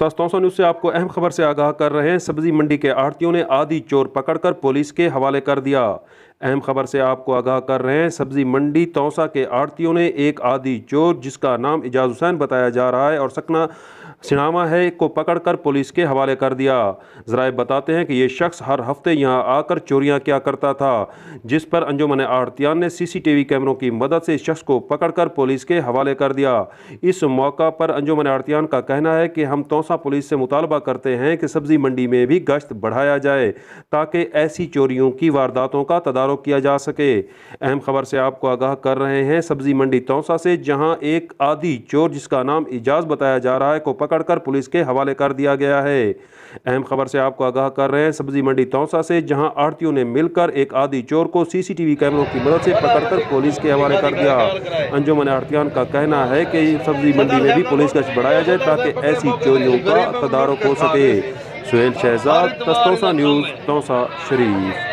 Taunsa news से आपको अहम खबर से आगाह कर रहे हैं। सब्जी मंडी के आढ़तियों ने आधी चोर पकड़कर पुलिस के हवाले कर दिया। अहम खबर से आपको आगाह कर रहे हैं। सब्जी मंडी तौसा के आढ़तियों ने एक आधी चोर जिसका नाम इजाज़ हुसैन बताया जा रहा है और सकना सिनामा है को पकड़कर पुलिस के हवाले कर दिया। ज़राए बताते हैं कि ये शख्स हर हफ्ते यहाँ आकर चोरियाँ किया करता था, जिस पर अंजुमन आढ़तियान ने CCTV कैमरों की मदद से इस शख्स को पकड़कर पुलिस के हवाले कर दिया। इस मौका पर अंजुमन आढ़तियान का कहना है कि हम तौसा पुलिस से मुतालबा करते हैं कि सब्जी मंडी में भी गश्त बढ़ाया जाए ताकि ऐसी चोरियों की वारदातों का तदारुक किया जा सके। अहम खबर से आपको आगाह कर रहे हैं सब्जी मंडी तौसा से, जहां एक आधी चोर जिसका नाम इजाज़ बताया जा रहा है को पकड़कर पुलिस के हवाले कर दिया गया है। अहम खबर से आपको आगाह कर रहे हैं सब्जी मंडी तौसा से, जहां आढ़तियों ने मिलकर एक आधी चोर को CCTV कैमरों की मदद से पकड़कर पुलिस के हवाले कर दिया। अंजुमन आढ़तियान का कहना है कि सब्जी मंडी में भी पुलिस गश्त बढ़ाया जाए ताकि ऐसी चोरियों का तदारुक हो सके। सुहेल शहजाद, तौसा न्यूज़, तौसा शरीफ।